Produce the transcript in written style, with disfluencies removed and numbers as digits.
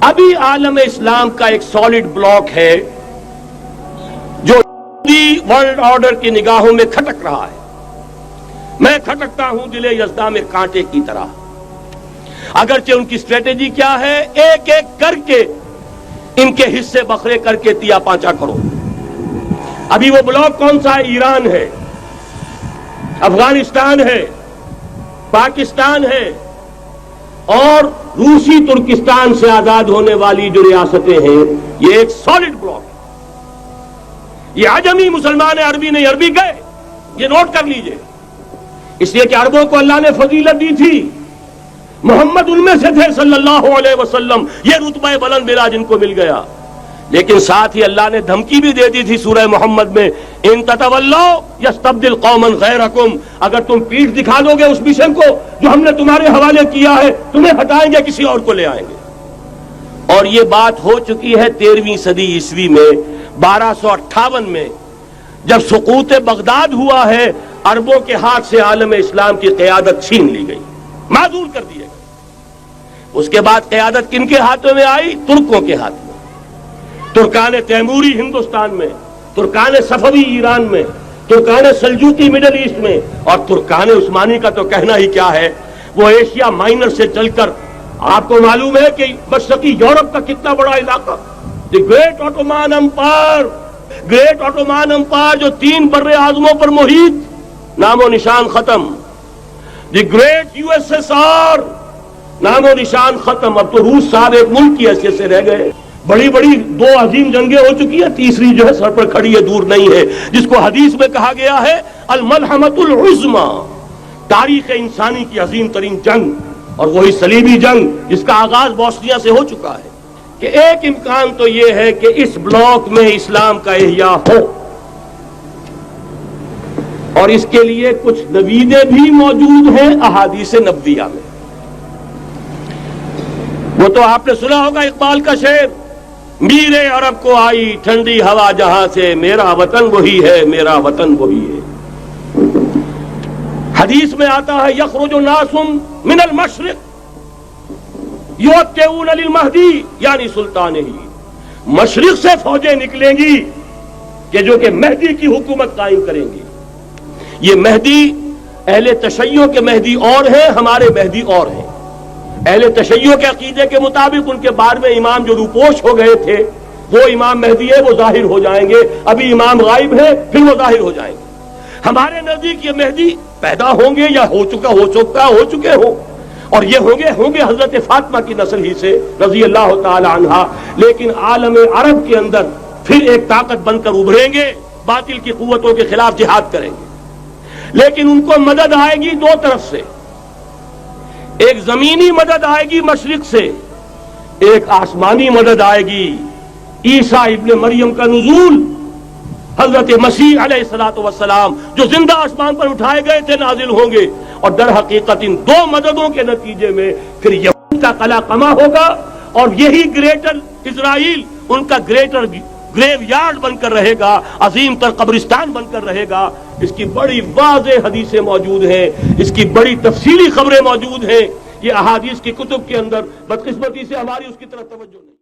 ابھی عالم اسلام کا ایک سالڈ بلاک ہے جو ورلڈ آرڈر کی نگاہوں میں کھٹک رہا ہے. میں کھٹکتا ہوں دل یزداں میں کانٹے کی طرح. اگرچہ ان کی اسٹریٹجی کیا ہے؟ ایک ایک کر کے ان کے حصے بکھرے کر کے تیا پانچا کرو. ابھی وہ بلاک کون سا ہے؟ ایران ہے، افغانستان ہے، پاکستان ہے اور روسی ترکستان سے آزاد ہونے والی جو ریاستیں ہیں. یہ ایک سالڈ بلاک ہے. یہ عجمی مسلمان عربی نہیں، عربی گئے، یہ نوٹ کر لیجئے. اس لیے کہ عربوں کو اللہ نے فضیلت دی تھی، محمد ان میں سے تھے صلی اللہ علیہ وسلم. یہ رتبہ بلند ملا جن کو مل گیا. لیکن ساتھ ہی اللہ نے دھمکی بھی دے دی تھی سورہ محمد میں، ان تتولوا یستبدل قوما غیرکم، اگر تم پیٹھ دکھا دو گے اس مشن کو جو ہم نے تمہارے حوالے کیا ہے، تمہیں ہٹائیں گے، کسی اور کو لے آئیں گے. اور یہ بات ہو چکی ہے 13ویں صدی عیسوی میں. 1258 میں جب سقوط بغداد ہوا ہے، عربوں کے ہاتھ سے عالم اسلام کی قیادت چھین لی گئی، معذور کر دیے گئے. اس کے بعد قیادت کن کے ہاتھوں میں آئی؟ ترکوں کے ہاتھ میں. ترکان تیموری ہندوستان میں، ترکان صفوی ایران میں، ترکان سلجوقی مڈل ایسٹ میں، اور ترکان عثمانی کا تو کہنا ہی کیا ہے. وہ ایشیا مائنر سے چل کر، آپ کو معلوم ہے کہ مشرقی یورپ کا کتنا بڑا علاقہ، the great Ottoman empire, great Ottoman empire جو 3 بر اعظموں پر محیط، نام و نشان ختم. The great U S S R, نام و نشان ختم. اب تو روس صاحب ایک ملک کی حیثیت سے رہ گئے. بڑی بڑی 2 عظیم جنگیں ہو چکی ہیں، تیسری جو ہے سر پر کھڑی ہے، دور نہیں ہے، جس کو حدیث میں کہا گیا ہے الملحمۃ العظمی، تاریخ انسانی کی عظیم ترین جنگ. اور وہی صلیبی جنگ جس کا آغاز بوسنیا سے ہو چکا ہے. کہ ایک امکان تو یہ ہے کہ اس بلاک میں اسلام کا احیاء ہو، اور اس کے لیے کچھ نویدیں بھی موجود ہیں احادیث نبویہ میں. وہ تو آپ نے سنا ہوگا اقبال کا شعر، میرے عرب کو آئی ٹھنڈی ہوا جہاں سے، میرا وطن وہی ہے، میرا وطن وہی ہے. حدیث میں آتا ہے یخرج ناس من المشرق یوتئون للمہدی، یعنی سلطان ہی، مشرق سے فوجیں نکلیں گی کہ جو کہ مہدی کی حکومت قائم کریں گی. یہ مہدی اہل تشیع کے مہدی اور ہیں، ہمارے مہدی اور ہیں. اہل تشیع کے عقیدے کے مطابق ان کے بعد میں امام جو روپوش ہو گئے تھے، وہ امام مہدی ہے، وہ ظاہر ہو جائیں گے. ابھی امام غائب ہے، پھر وہ ظاہر ہو جائیں گے. ہمارے نزدیک یہ مہدی پیدا ہوں گے یا ہو چکے ہوں، اور یہ ہوں گے حضرت فاطمہ کی نسل ہی سے رضی اللہ تعالی عنہا. لیکن عالم عرب کے اندر پھر ایک طاقت بن کر ابھریں گے، باطل کی قوتوں کے خلاف جہاد کریں گے. لیکن ان کو مدد آئے گی 2 طرف سے. ایک زمینی مدد آئے گی مشرق سے، ایک آسمانی مدد آئے گی. عیسیٰ ابن مریم کا نزول، حضرت مسیح علیہ الصلوۃ والسلام جو زندہ آسمان پر اٹھائے گئے تھے، نازل ہوں گے. اور در حقیقت ان 2 مددوں کے نتیجے میں پھر یہود کا قلعہ قمع ہوگا، اور یہی گریٹر اسرائیل ان کا گریٹر گریو یارڈ بن کر رہے گا، عظیم تر قبرستان بن کر رہے گا. اس کی بڑی واضح حدیثیں موجود ہیں، اس کی بڑی تفصیلی خبریں موجود ہیں. یہ احادیث کی کتب کے اندر بدقسمتی سے ہماری اس کی طرف توجہ نہیں.